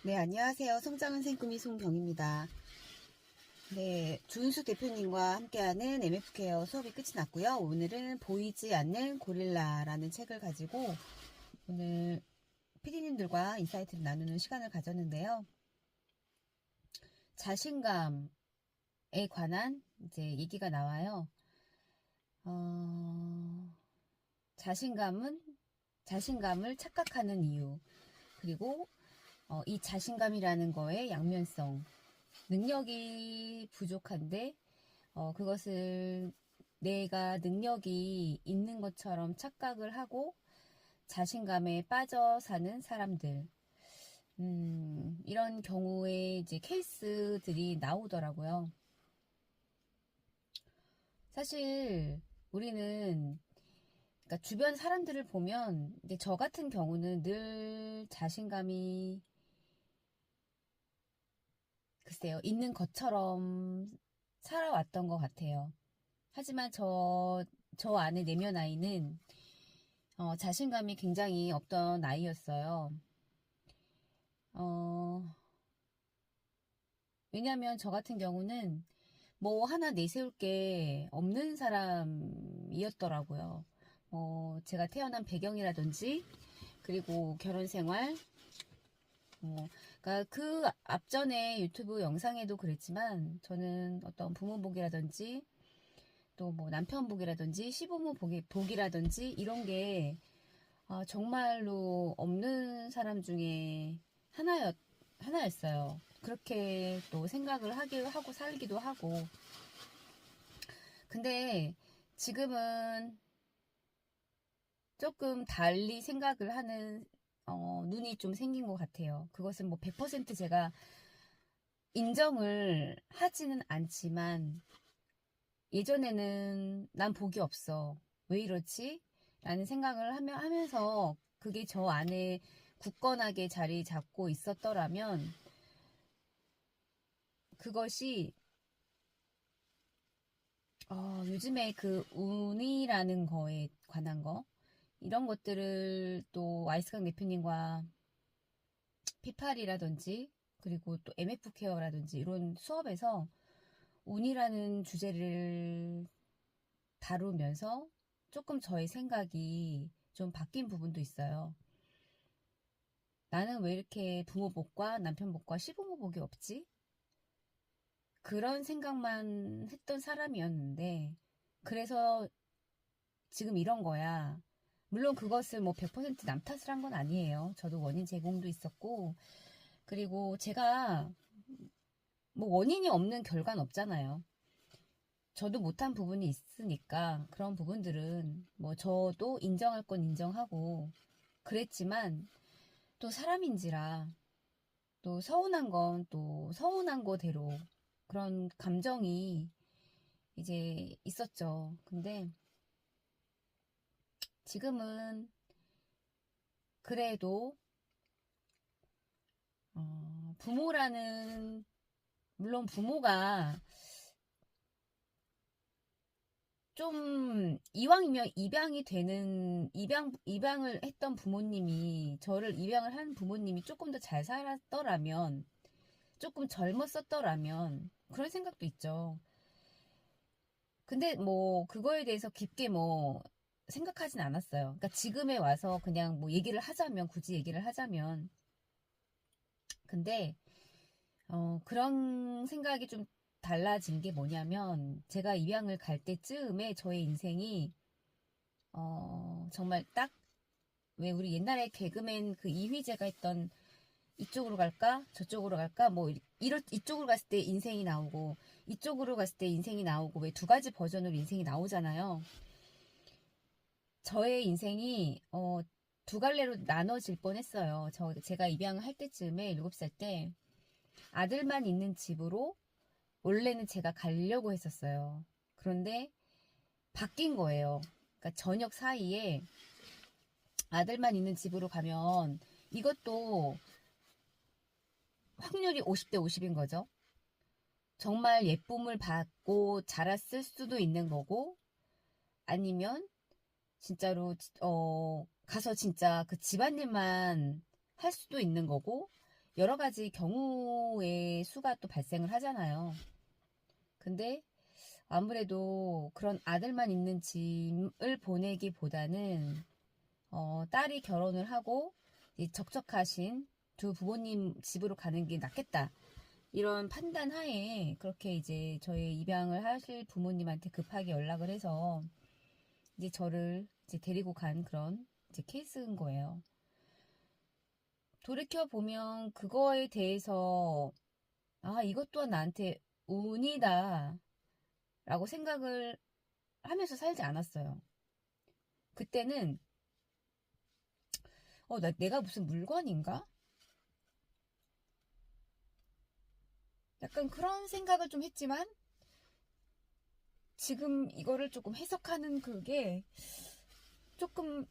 네, 안녕하세요. 성장은 생꾸미 송경입니다. 네, 준수 대표님과 함께하는 MF케어 수업이 끝이 났고요. 오늘은 보이지 않는 고릴라라는 책을 가지고 오늘 PD님들과 인사이트를 나누는 시간을 가졌는데요. 자신감에 관한 이제 얘기가 나와요. 자신감을 착각하는 이유, 그리고 이 자신감이라는 거의 양면성, 능력이 부족한데 그것을 내가 능력이 있는 것처럼 착각을 하고 자신감에 빠져 사는 사람들, 이런 경우에 이제 케이스들이 나오더라고요. 사실 우리는, 그러니까 주변 사람들을 보면 이제 저 같은 경우는 늘 자신감이 글쎄요 있는 것처럼 살아왔던 것 같아요. 하지만 저 안에 내면 아이는 자신감이 굉장히 없던 아이였어요. 어, 왜냐면 저 같은 경우는 뭐 하나 내세울 게 없는 사람이었더라고요. 제가 태어난 배경이라든지, 그리고 결혼 생활, 그러니까 그 앞전에 유튜브 영상에도 그랬지만, 저는 어떤 부모 복이라든지, 또 뭐 남편 복이라든지, 시부모 복이라든지, 이런 게 정말로 없는 사람 중에 하나였어요. 그렇게 또 생각을 하고 살기도 하고. 근데 지금은 조금 달리 생각을 하는 눈이 좀 생긴 것 같아요. 그것은 뭐 100% 제가 인정을 하지는 않지만, 예전에는 난 복이 없어, 왜 이렇지? 라는 생각을 하면서 그게 저 안에 굳건하게 자리 잡고 있었더라면, 그것이 요즘에 그 운이라는 거에 관한 거, 이런 것들을 또 아이스강 대표님과 P8이라든지, 그리고 또 MF 케어라든지 이런 수업에서 운이라는 주제를 다루면서 조금 저의 생각이 좀 바뀐 부분도 있어요. 나는 왜 이렇게 부모 복과 남편 복과 시부모 복이 없지? 그런 생각만 했던 사람이었는데, 그래서 지금 이런 거야. 물론 그것을 뭐 100% 남 탓을 한 건 아니에요. 저도 원인 제공도 있었고, 그리고 제가 뭐 원인이 없는 결과는 없잖아요. 저도 못한 부분이 있으니까 그런 부분들은 뭐 저도 인정할 건 인정하고 그랬지만, 또 사람인지라 또 서운한 건 또 서운한 거대로 그런 감정이 이제 있었죠. 근데 지금은 그래도 부모라는, 물론 부모가 좀 이왕이면 입양을 했던 부모님이, 저를 입양을 한 부모님이 조금 더 잘 살았더라면, 조금 젊었었더라면, 그런 생각도 있죠. 근데 뭐 그거에 대해서 깊게 뭐 생각하진 않았어요. 그러니까 지금에 와서 그냥 뭐 굳이 얘기를 하자면, 근데 그런 생각이 좀 달라진 게 뭐냐면, 제가 입양을 갈 때쯤에 저의 인생이 정말 딱, 왜 우리 옛날에 개그맨 그 이휘재가 했던, 이쪽으로 갈까 저쪽으로 갈까, 뭐 이쪽으로 갔을 때 인생이 나오고 이쪽으로 갔을 때 인생이 나오고, 왜 두 가지 버전으로 인생이 나오잖아요. 저의 인생이 두 갈래로 나눠질 뻔했어요. 제가 입양을 할 때쯤에 7살 때 아들만 있는 집으로 원래는 제가 가려고 했었어요. 그런데 바뀐 거예요. 그러니까 저녁 사이에 아들만 있는 집으로 가면, 이것도 확률이 50대 50인 거죠. 정말 예쁨을 받고 자랐을 수도 있는 거고, 아니면 진짜로 가서 진짜 그 집안일만 할 수도 있는 거고, 여러 가지 경우의 수가 또 발생을 하잖아요. 근데 아무래도 그런 아들만 있는 집을 보내기보다는 딸이 결혼을 하고 적적하신 두 부모님 집으로 가는 게 낫겠다. 이런 판단 하에 그렇게 이제 저의 입양을 하실 부모님한테 급하게 연락을 해서 이제 저를 이제 데리고 간 그런 이제 케이스인 거예요. 돌이켜 보면 그거에 대해서 이것 또한 나한테 운이다 라고 생각을 하면서 살지 않았어요. 그때는 내가 무슨 물건인가? 약간 그런 생각을 좀 했지만 지금 이거를 조금 해석하는 그게 조금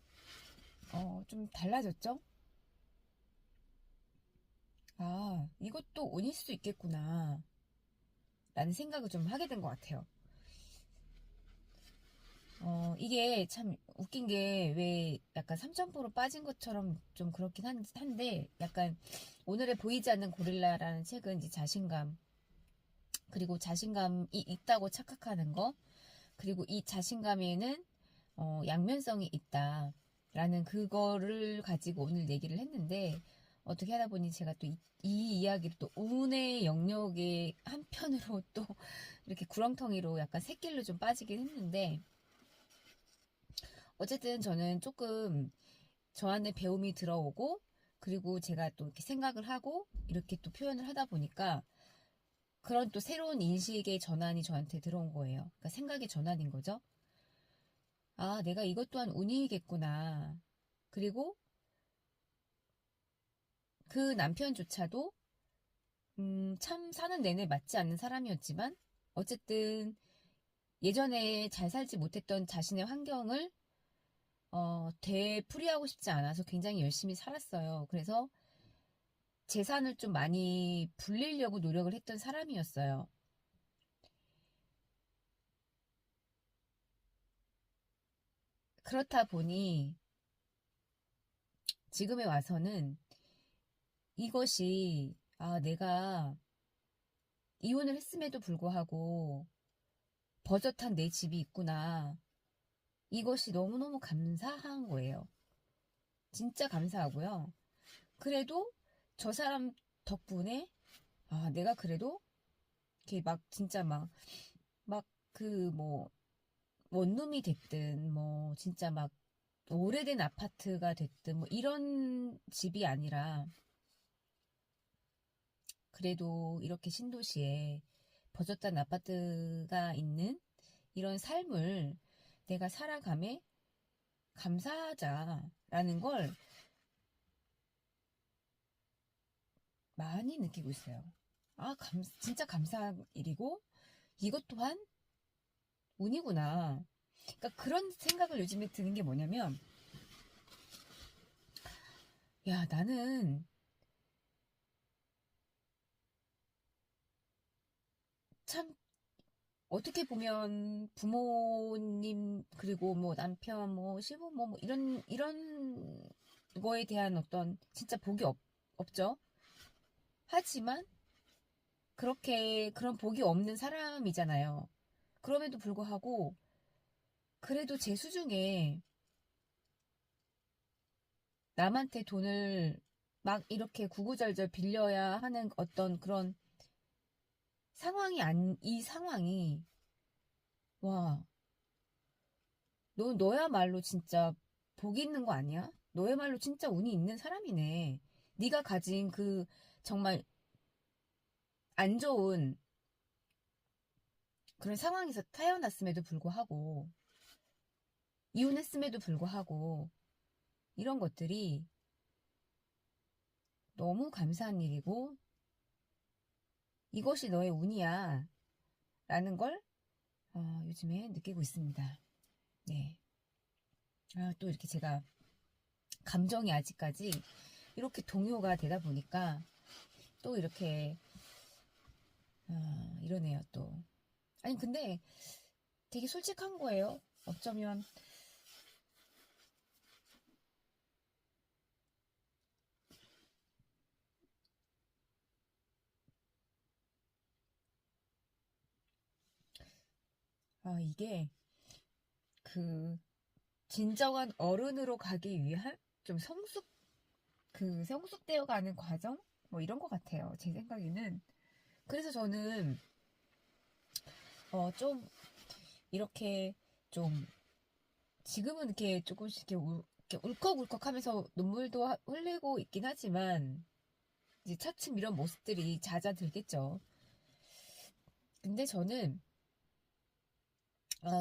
좀 달라졌죠? 이것도 운일 수 있겠구나 라는 생각을 좀 하게 된 것 같아요. 이게 참 웃긴 게 왜 약간 삼천포로 빠진 것처럼 좀 그렇긴 한데 약간 오늘의 보이지 않는 고릴라라는 책은 이제 자신감, 그리고 자신감이 있다고 착각하는 거, 그리고 이 자신감에는 양면성이 있다라는 그거를 가지고 오늘 얘기를 했는데 어떻게 하다 보니 제가 또 이 이야기를 또 운의 영역의 한편으로 또 이렇게 구렁텅이로 약간 샛길로 좀 빠지긴 했는데 어쨌든 저는 조금 저한테 배움이 들어오고 그리고 제가 또 이렇게 생각을 하고 이렇게 또 표현을 하다 보니까 그런 또 새로운 인식의 전환이 저한테 들어온 거예요. 그러니까 생각의 전환인 거죠. 내가 이것 또한 운이겠구나. 그리고 그 남편조차도 참 사는 내내 맞지 않는 사람이었지만 어쨌든 예전에 잘 살지 못했던 자신의 환경을 되풀이하고 싶지 않아서 굉장히 열심히 살았어요. 그래서 재산을 좀 많이 불리려고 노력을 했던 사람이었어요. 그렇다 보니 지금에 와서는 이것이 내가 이혼을 했음에도 불구하고 버젓한 내 집이 있구나. 이것이 너무너무 감사한 거예요. 진짜 감사하고요. 그래도 저 사람 덕분에 내가 그래도 이렇게 막 진짜 막 그 뭐 원룸이 됐든 뭐 진짜 막 오래된 아파트가 됐든 뭐 이런 집이 아니라 그래도 이렇게 신도시에 버젓한 아파트가 있는 이런 삶을 내가 살아감에 감사하자라는 걸 많이 느끼고 있어요. 진짜 감사한 일이고 이것 또한 운이구나. 그러니까 그런 생각을 요즘에 드는 게 뭐냐면 야, 나는 참 어떻게 보면 부모님 그리고 뭐 남편 뭐 시부모 뭐 이런 거에 대한 어떤 진짜 복이 없죠. 하지만 그렇게 그런 복이 없는 사람이잖아요. 그럼에도 불구하고 그래도 제 수중에 남한테 돈을 막 이렇게 구구절절 빌려야 하는 어떤 그런 이 상황이 와, 너야말로 진짜 복이 있는 거 아니야? 너야말로 진짜 운이 있는 사람이네. 네가 가진 그 정말 안 좋은 그런 상황에서 태어났음에도 불구하고 이혼했음에도 불구하고 이런 것들이 너무 감사한 일이고 이것이 너의 운이야 라는 걸 요즘에 느끼고 있습니다. 네. 또 이렇게 제가 감정이 아직까지 이렇게 동요가 되다 보니까 또 이렇게 이러네요 또. 아니 근데 되게 솔직한 거예요. 어쩌면 이게 그 진정한 어른으로 가기 위한 좀 성숙되어 가는 과정? 뭐 이런 것 같아요. 제 생각에는. 그래서 저는, 좀, 이렇게 좀, 지금은 이렇게 조금씩 이렇게 울컥울컥 하면서 눈물도 흘리고 있긴 하지만, 이제 차츰 이런 모습들이 잦아들겠죠. 근데 저는,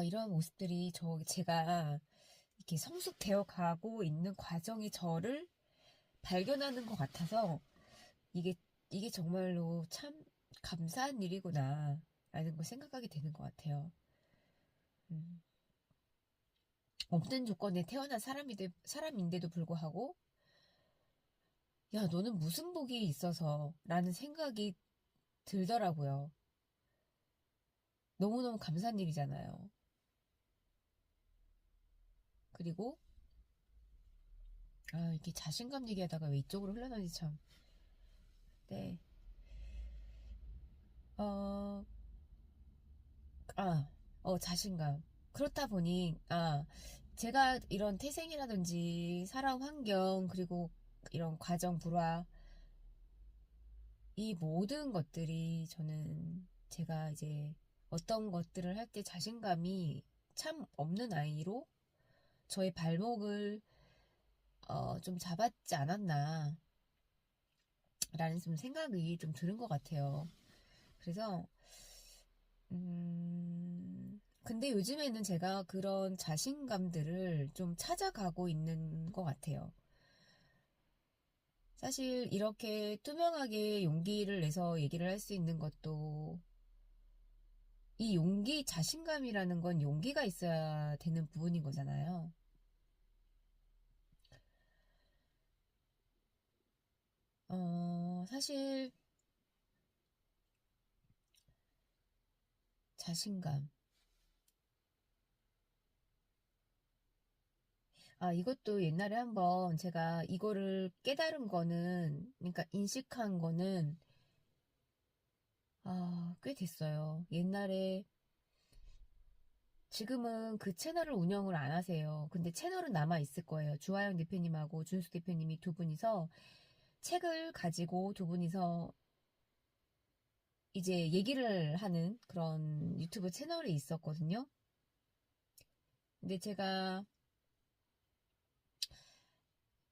이런 모습들이 제가 이렇게 성숙되어 가고 있는 과정이 저를 발견하는 것 같아서, 이게, 이게 정말로 참 감사한 일이구나, 라는 걸 생각하게 되는 것 같아요. 음, 없는 조건에 태어난 사람인데도 불구하고, 야, 너는 무슨 복이 있어서, 라는 생각이 들더라고요. 너무너무 감사한 일이잖아요. 그리고, 이렇게 자신감 얘기하다가 왜 이쪽으로 흘러나오지 참. 네. 어, 아, 자신감. 그렇다 보니, 제가 이런 태생이라든지 살아온 환경, 그리고 이런 과정 불화, 이 모든 것들이 저는 제가 이제 어떤 것들을 할 때 자신감이 참 없는 아이로 저의 발목을 좀 잡았지 않았나 라는 좀 생각이 좀 드는 것 같아요. 그래서 근데 요즘에는 제가 그런 자신감들을 좀 찾아가고 있는 것 같아요. 사실 이렇게 투명하게 용기를 내서 얘기를 할 수 있는 것도 이 자신감이라는 건 용기가 있어야 되는 부분인 거잖아요. 사실 자신감. 이것도 옛날에 한번 제가 이거를 깨달은 거는, 그러니까 인식한 거는, 꽤 됐어요. 옛날에, 지금은 그 채널을 운영을 안 하세요. 근데 채널은 남아 있을 거예요. 주하영 대표님하고 준수 대표님이 두 분이서 책을 가지고 두 분이서 이제 얘기를 하는 그런 유튜브 채널이 있었거든요. 근데 제가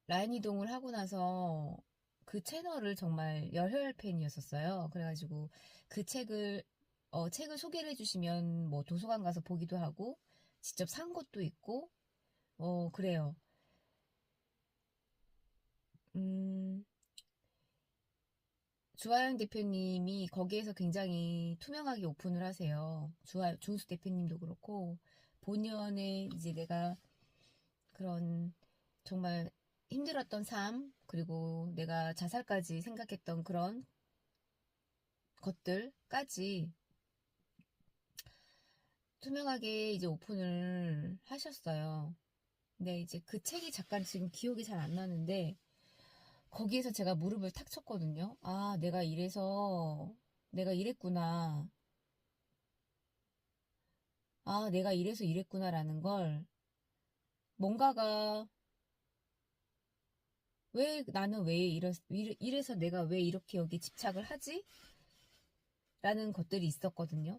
라인 이동을 하고 나서 그 채널을 정말 열혈 팬이었었어요. 그래가지고 그 책을 소개를 해주시면 뭐 도서관 가서 보기도 하고 직접 산 것도 있고, 그래요. 음, 주하영 대표님이 거기에서 굉장히 투명하게 오픈을 하세요. 준수 대표님도 그렇고, 본연의 이제 내가 그런 정말 힘들었던 삶, 그리고 내가 자살까지 생각했던 그런 것들까지 투명하게 이제 오픈을 하셨어요. 근데 이제 그 책이 잠깐 지금 기억이 잘 안 나는데, 거기에서 제가 무릎을 탁 쳤거든요. 내가 이랬구나. 내가 이래서 이랬구나라는 걸, 뭔가가, 나는 이래서 내가 왜 이렇게 여기 집착을 하지? 라는 것들이 있었거든요.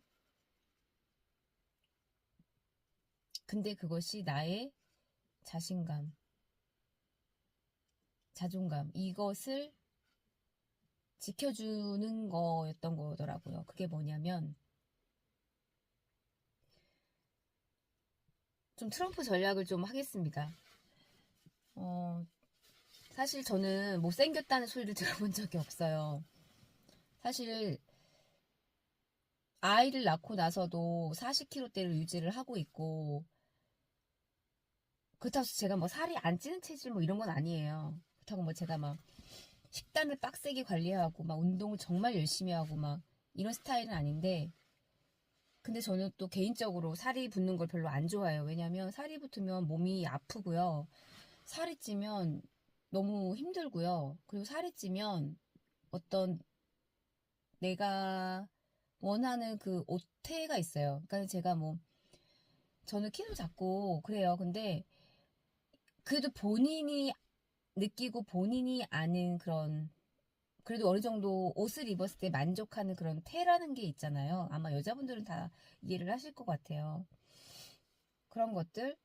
근데 그것이 나의 자신감, 자존감, 이것을 지켜주는 거였던 거더라고요. 그게 뭐냐면, 좀 트럼프 전략을 좀 하겠습니다. 어, 사실 저는 못생겼다는 소리를 들어본 적이 없어요. 사실 아이를 낳고 나서도 40kg대를 유지를 하고 있고, 그렇다고 해서 제가 뭐 살이 안 찌는 체질 뭐 이런 건 아니에요. 그렇다고 뭐 제가 막 식단을 빡세게 관리하고 막 운동을 정말 열심히 하고 막 이런 스타일은 아닌데, 근데 저는 또 개인적으로 살이 붙는 걸 별로 안 좋아해요. 왜냐면 살이 붙으면 몸이 아프고요. 살이 찌면 너무 힘들고요. 그리고 살이 찌면 어떤 내가 원하는 그 오태가 있어요. 그러니까 제가 뭐 저는 키도 작고 그래요. 근데 그래도 본인이 느끼고 본인이 아는 그런, 그래도 어느 정도 옷을 입었을 때 만족하는 그런 태라는 게 있잖아요. 아마 여자분들은 다 이해를 하실 것 같아요. 그런 것들.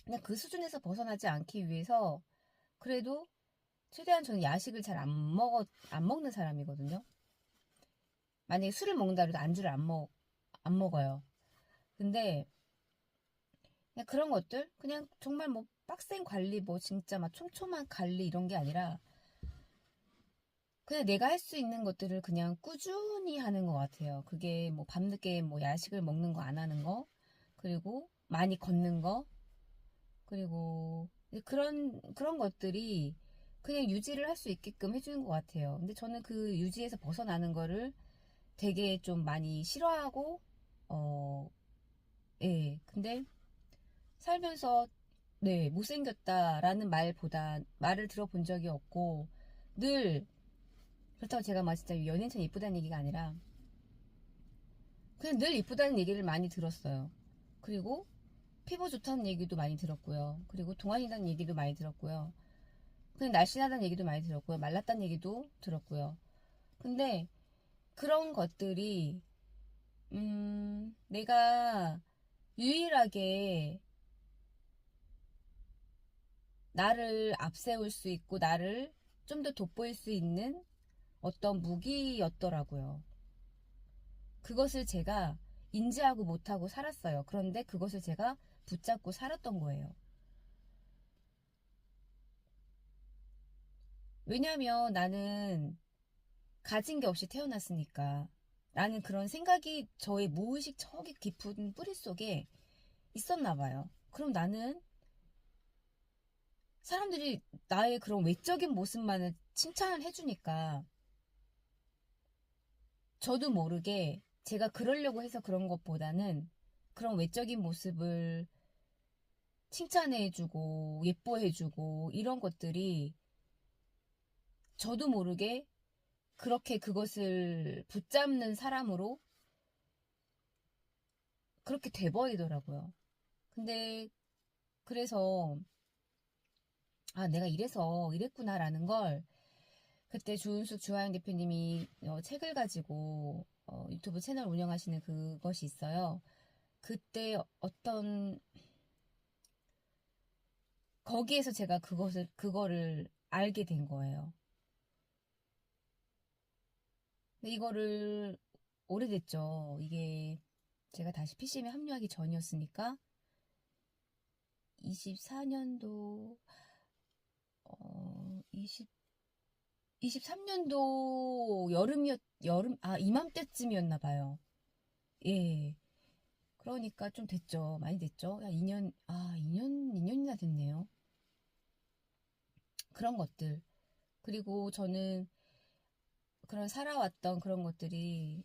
그냥 그 수준에서 벗어나지 않기 위해서 그래도 최대한 저는 야식을 잘 안 먹는 사람이거든요. 만약에 술을 먹는다 해도 안주를 안 먹어요. 근데 그냥 그런 것들, 그냥 정말 뭐 빡센 관리, 뭐 진짜 막 촘촘한 관리 이런 게 아니라 그냥 내가 할 수 있는 것들을 그냥 꾸준히 하는 것 같아요. 그게 뭐 밤늦게 뭐 야식을 먹는 거 안 하는 거, 그리고 많이 걷는 거, 그리고 그런 것들이 그냥 유지를 할 수 있게끔 해주는 것 같아요. 근데 저는 그 유지에서 벗어나는 거를 되게 좀 많이 싫어하고, 어, 예. 근데 살면서, 네, 못생겼다라는 말을 들어본 적이 없고, 늘, 그렇다고 제가 막 진짜 연예인처럼 이쁘다는 얘기가 아니라, 그냥 늘 이쁘다는 얘기를 많이 들었어요. 그리고 피부 좋다는 얘기도 많이 들었고요. 그리고 동안이라는 얘기도 많이 들었고요. 그냥 날씬하다는 얘기도 많이 들었고요. 말랐다는 얘기도 들었고요. 근데 그런 것들이, 내가 유일하게 나를 앞세울 수 있고 나를 좀 더 돋보일 수 있는 어떤 무기였더라고요. 그것을 제가 인지하고 못하고 살았어요. 그런데 그것을 제가 붙잡고 살았던 거예요. 왜냐면 나는 가진 게 없이 태어났으니까 라는 그런 생각이 저의 무의식 저기 깊은 뿌리 속에 있었나 봐요. 그럼 나는 사람들이 나의 그런 외적인 모습만을 칭찬을 해주니까 저도 모르게 제가 그러려고 해서 그런 것보다는 그런 외적인 모습을 칭찬해주고 예뻐해주고 이런 것들이 저도 모르게 그렇게 그것을 붙잡는 사람으로 그렇게 돼버리더라고요. 근데 그래서 내가 이래서 이랬구나라는 걸 그때 주은숙 주하영 대표님이 책을 가지고 유튜브 채널 운영하시는 그것이 있어요. 그때 어떤 거기에서 제가 그거를 알게 된 거예요. 근데 이거를 오래됐죠. 이게 제가 다시 PCM에 합류하기 전이었으니까 24년도 23년도 이맘때쯤이었나 봐요. 예. 그러니까 좀 됐죠. 많이 됐죠. 2년이나 됐네요. 그런 것들. 그리고 저는 그런 살아왔던 그런 것들이,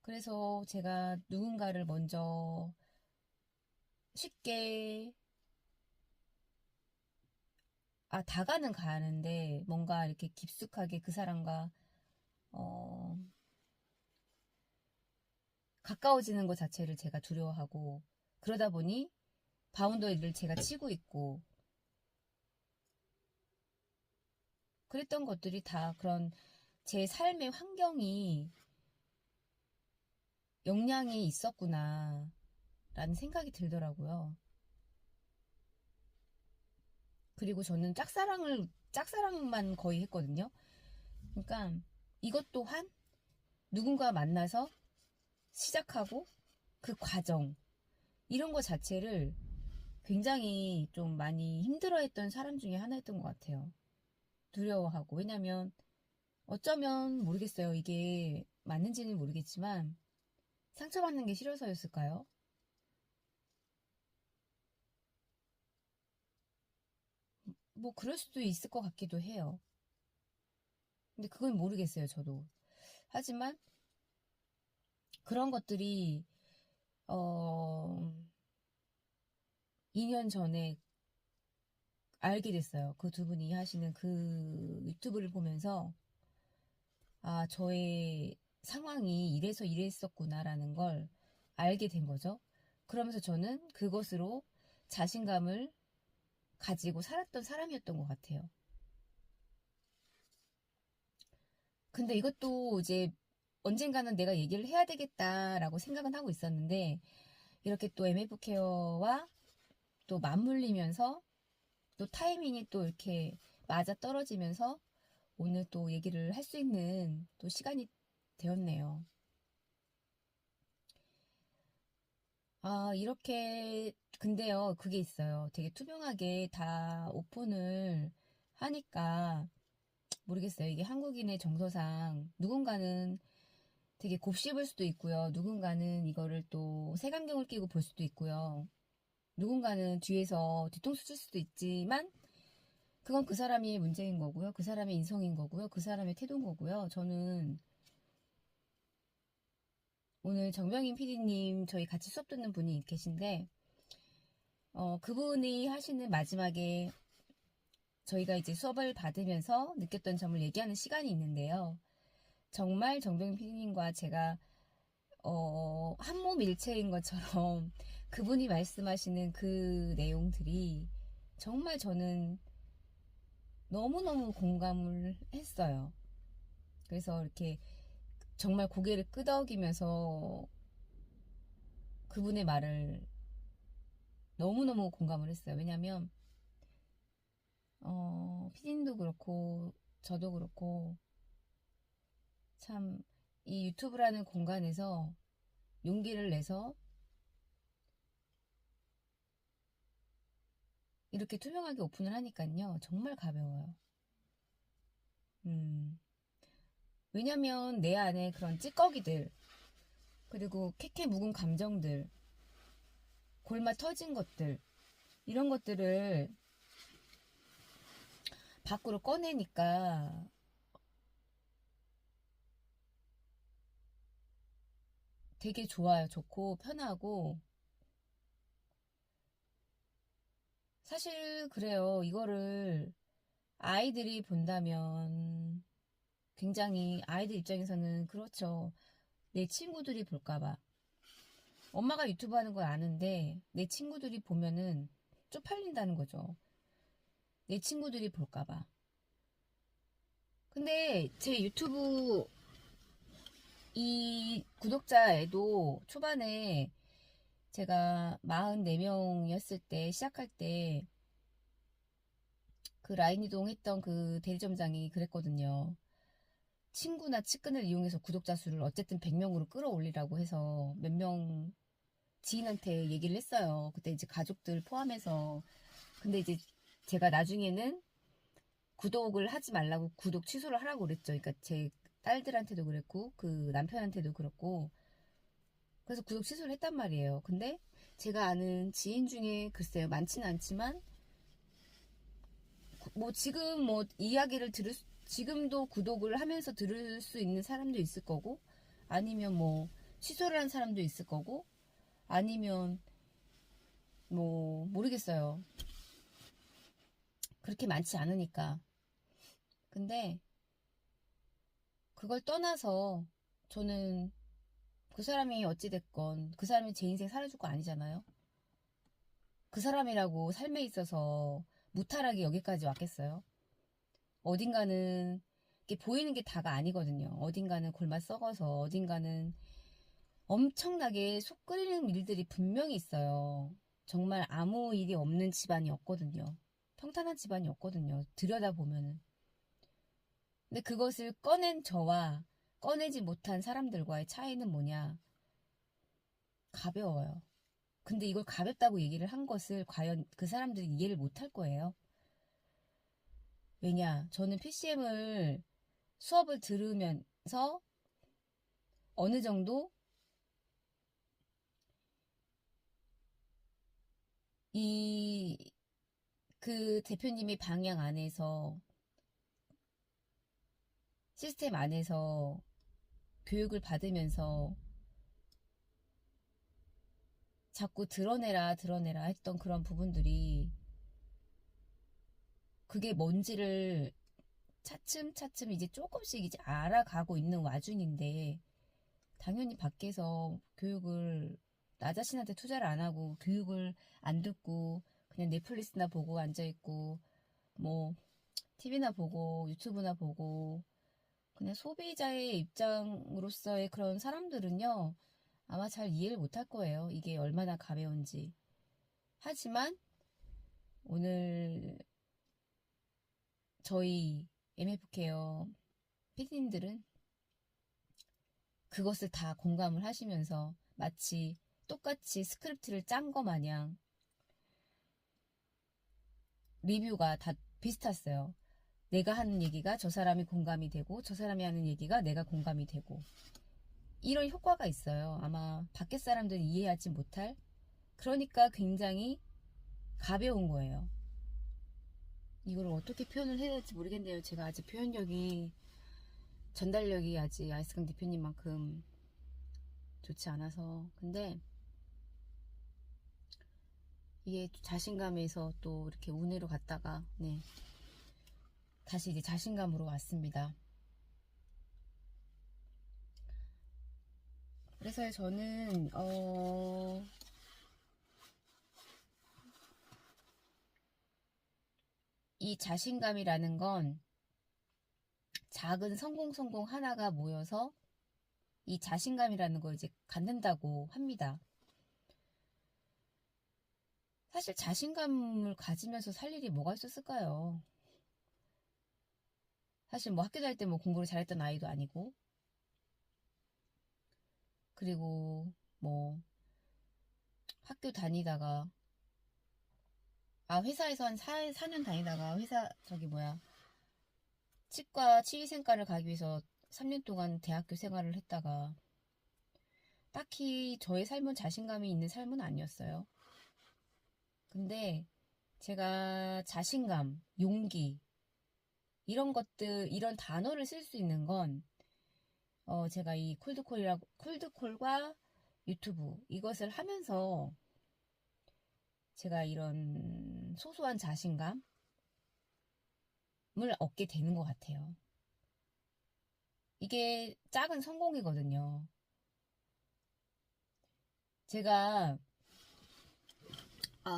그래서 제가 누군가를 먼저 쉽게, 다가는 가는데 뭔가 이렇게 깊숙하게 그 사람과, 어, 가까워지는 것 자체를 제가 두려워하고, 그러다 보니 바운더리를 제가 치고 있고, 그랬던 것들이 다 그런 제 삶의 환경이 영향이 있었구나, 라는 생각이 들더라고요. 그리고 저는 짝사랑만 거의 했거든요. 그러니까 이것 또한 누군가 만나서 시작하고 그 과정, 이런 거 자체를 굉장히 좀 많이 힘들어했던 사람 중에 하나였던 것 같아요. 두려워하고. 왜냐면 어쩌면 모르겠어요. 이게 맞는지는 모르겠지만 상처받는 게 싫어서였을까요? 뭐 그럴 수도 있을 것 같기도 해요. 근데 그건 모르겠어요, 저도. 하지만 그런 것들이 어 2년 전에 알게 됐어요. 그 두 분이 하시는 그 유튜브를 보면서 저의 상황이 이래서 이랬었구나라는 걸 알게 된 거죠. 그러면서 저는 그것으로 자신감을 가지고 살았던 사람이었던 것 같아요. 근데 이것도 이제 언젠가는 내가 얘기를 해야 되겠다라고 생각은 하고 있었는데, 이렇게 또 MF 케어와 또 맞물리면서 또 타이밍이 또 이렇게 맞아 떨어지면서 오늘 또 얘기를 할 수 있는 또 시간이 되었네요. 아, 이렇게, 근데요, 그게 있어요. 되게 투명하게 다 오픈을 하니까, 모르겠어요. 이게 한국인의 정서상 누군가는 되게 곱씹을 수도 있고요. 누군가는 이거를 또 색안경을 끼고 볼 수도 있고요. 누군가는 뒤에서 뒤통수 칠 수도 있지만, 그건 그 사람의 문제인 거고요. 그 사람의 인성인 거고요. 그 사람의 태도인 거고요. 저는 오늘 정명인 PD님 저희 같이 수업 듣는 분이 계신데, 그분이 하시는 마지막에 저희가 이제 수업을 받으면서 느꼈던 점을 얘기하는 시간이 있는데요. 정말 정병인 PD님과 제가 한몸 일체인 것처럼 그분이 말씀하시는 그 내용들이 정말 저는 너무너무 공감을 했어요. 그래서 이렇게 정말 고개를 끄덕이면서 그분의 말을 너무너무 공감을 했어요. 왜냐면 피디님도 그렇고 저도 그렇고 참 이 유튜브라는 공간에서 용기를 내서 이렇게 투명하게 오픈을 하니까요. 정말 가벼워요. 음, 왜냐면 내 안에 그런 찌꺼기들, 그리고 캐캐 묵은 감정들, 골마 터진 것들, 이런 것들을 밖으로 꺼내니까 되게 좋아요. 좋고 편하고. 사실 그래요. 이거를 아이들이 본다면 굉장히 아이들 입장에서는 그렇죠. 내 친구들이 볼까봐. 엄마가 유튜브 하는 걸 아는데 내 친구들이 보면은 쪽팔린다는 거죠. 내 친구들이 볼까봐. 근데 제 유튜브 이 구독자에도 초반에 제가 44명이었을 때 시작할 때 그 라인 이동했던 그 대리점장이 그랬거든요. 친구나 측근을 이용해서 구독자 수를 어쨌든 100명으로 끌어올리라고 해서 몇 명 지인한테 얘기를 했어요. 그때 이제 가족들 포함해서. 근데 이제 제가 나중에는 구독을 하지 말라고 구독 취소를 하라고 그랬죠. 그러니까 제 딸들한테도 그랬고 그 남편한테도 그랬고 그래서 구독 취소를 했단 말이에요. 근데 제가 아는 지인 중에 글쎄요 많지는 않지만 뭐 지금 뭐 이야기를 지금도 구독을 하면서 들을 수 있는 사람도 있을 거고 아니면 뭐 취소를 한 사람도 있을 거고 아니면 뭐 모르겠어요. 그렇게 많지 않으니까. 근데 그걸 떠나서 저는 그 사람이 어찌됐건 그 사람이 제 인생 살아줄 거 아니잖아요. 그 사람이라고 삶에 있어서 무탈하게 여기까지 왔겠어요. 어딘가는 이게 보이는 게 다가 아니거든요. 어딘가는 골마 썩어서 어딘가는 엄청나게 속 끓이는 일들이 분명히 있어요. 정말 아무 일이 없는 집안이 없거든요. 평탄한 집안이 없거든요. 들여다보면은. 근데 그것을 꺼낸 저와 꺼내지 못한 사람들과의 차이는 뭐냐? 가벼워요. 근데 이걸 가볍다고 얘기를 한 것을 과연 그 사람들이 이해를 못할 거예요. 왜냐? 저는 PCM을 수업을 들으면서 어느 정도 이 그 대표님의 방향 안에서 시스템 안에서 교육을 받으면서 자꾸 드러내라 드러내라 했던 그런 부분들이 그게 뭔지를 차츰차츰 이제 조금씩 알아가고 있는 와중인데 당연히 밖에서 교육을 나 자신한테 투자를 안 하고 교육을 안 듣고 그냥 넷플릭스나 보고 앉아있고 뭐 TV나 보고 유튜브나 보고 그냥 소비자의 입장으로서의 그런 사람들은요, 아마 잘 이해를 못할 거예요. 이게 얼마나 가벼운지. 하지만 오늘 저희 MF케어 PD님들은 그것을 다 공감을 하시면서 마치 똑같이 스크립트를 짠 거 마냥 리뷰가 다 비슷했어요. 내가 하는 얘기가 저 사람이 공감이 되고 저 사람이 하는 얘기가 내가 공감이 되고 이런 효과가 있어요. 아마 밖에 사람들이 이해하지 못할, 그러니까 굉장히 가벼운 거예요. 이걸 어떻게 표현을 해야 될지 모르겠네요. 제가 아직 표현력이, 전달력이 아직 아이스강 대표님만큼 좋지 않아서. 근데 이게 자신감에서 또 이렇게 운으로 갔다가 네, 다시 이제 자신감으로 왔습니다. 그래서 저는 이 자신감이라는 건 작은 성공 하나가 모여서 이 자신감이라는 걸 이제 갖는다고 합니다. 사실 자신감을 가지면서 살 일이 뭐가 있었을까요? 사실 뭐 학교 다닐 때 뭐 공부를 잘했던 아이도 아니고, 그리고 뭐 학교 다니다가 회사에서 한 4년 다니다가 치과 치위생과를 가기 위해서 3년 동안 대학교 생활을 했다가 딱히 저의 삶은 자신감이 있는 삶은 아니었어요. 근데 제가 자신감, 용기 이런 것들, 이런 단어를 쓸 수 있는 건 제가 이 콜드콜과 유튜브 이것을 하면서 제가 이런 소소한 자신감을 얻게 되는 것 같아요. 이게 작은 성공이거든요. 제가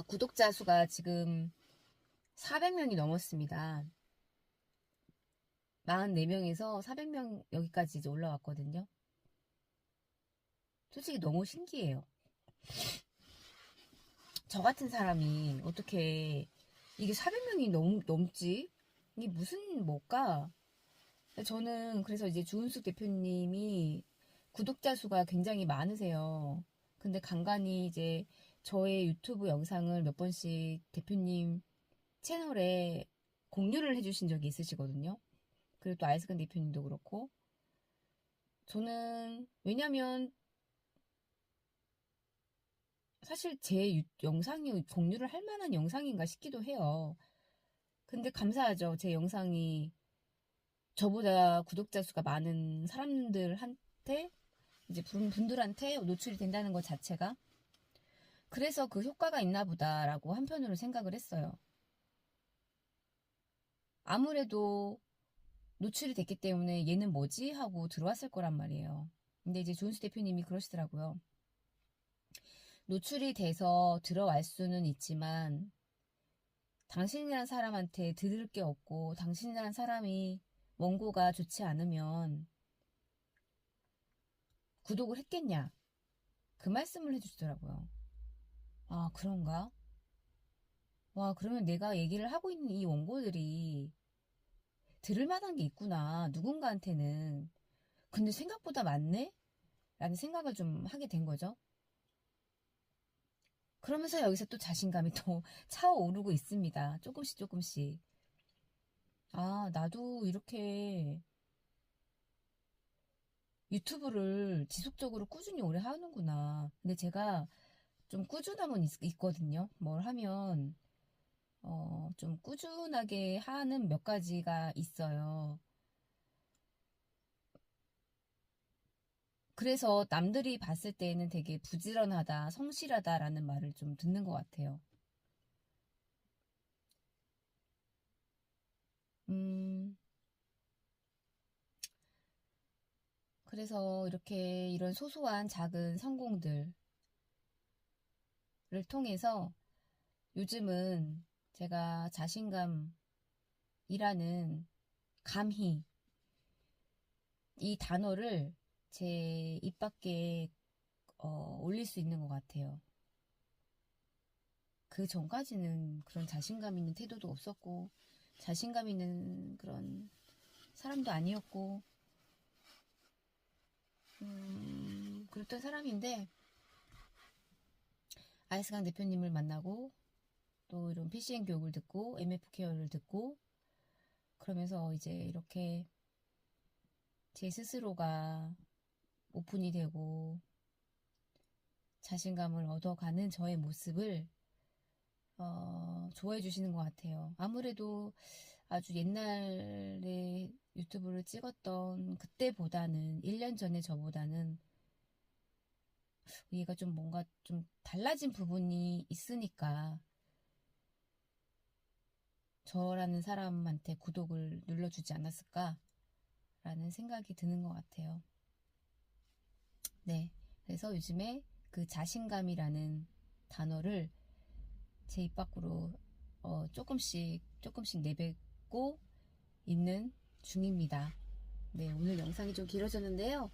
구독자 수가 지금 400명이 넘었습니다. 44명에서 400명 여기까지 이제 올라왔거든요. 솔직히 너무 신기해요. 저 같은 사람이 어떻게 이게 400명이 넘지? 이게 무슨 뭘까? 저는 그래서 이제 주은숙 대표님이 구독자 수가 굉장히 많으세요. 근데 간간히 이제 저의 유튜브 영상을 몇 번씩 대표님 채널에 공유를 해주신 적이 있으시거든요. 그리고 또 아이스간 대표님도 그렇고. 저는 왜냐면 사실 제 영상이 공유를 할 만한 영상인가 싶기도 해요. 근데 감사하죠. 제 영상이 저보다 구독자 수가 많은 사람들한테, 이제 분들한테 노출이 된다는 것 자체가. 그래서 그 효과가 있나 보다라고 한편으로 생각을 했어요. 아무래도 노출이 됐기 때문에 얘는 뭐지? 하고 들어왔을 거란 말이에요. 근데 이제 존스 대표님이 그러시더라고요. 노출이 돼서 들어갈 수는 있지만 당신이란 사람한테 들을 게 없고 당신이란 사람이 원고가 좋지 않으면 구독을 했겠냐? 그 말씀을 해주시더라고요. 그런가? 와, 그러면 내가 얘기를 하고 있는 이 원고들이 들을 만한 게 있구나. 누군가한테는. 근데 생각보다 많네? 라는 생각을 좀 하게 된 거죠. 그러면서 여기서 또 자신감이 또 차오르고 있습니다. 조금씩 조금씩. 나도 이렇게 유튜브를 지속적으로 꾸준히 오래 하는구나. 근데 제가 좀 꾸준함은 있거든요. 뭘 하면 좀 꾸준하게 하는 몇 가지가 있어요. 그래서 남들이 봤을 때는 되게 부지런하다, 성실하다라는 말을 좀 듣는 것 같아요. 그래서 이렇게 이런 소소한 작은 성공들, 통해서 요즘은 제가 자신감이라는 감히 이 단어를 제 입 밖에 올릴 수 있는 것 같아요. 그 전까지는 그런 자신감 있는 태도도 없었고, 자신감 있는 그런 사람도 아니었고, 그랬던 사람인데, 아이스강 대표님을 만나고, 또 이런 PCN 교육을 듣고, MF 케어를 듣고, 그러면서 이제 이렇게 제 스스로가 오픈이 되고, 자신감을 얻어가는 저의 모습을 좋아해 주시는 것 같아요. 아무래도 아주 옛날에 유튜브를 찍었던 그때보다는 1년 전에 저보다는 얘가 좀 뭔가 좀 달라진 부분이 있으니까 저라는 사람한테 구독을 눌러주지 않았을까라는 생각이 드는 것 같아요. 네. 그래서 요즘에 그 자신감이라는 단어를 제 입 밖으로 조금씩 내뱉고 있는 중입니다. 네, 오늘 영상이 좀 길어졌는데요.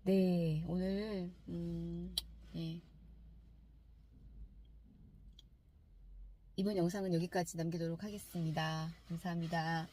네, 오늘 네, 이번 영상은 여기까지 남기도록 하겠습니다. 감사합니다.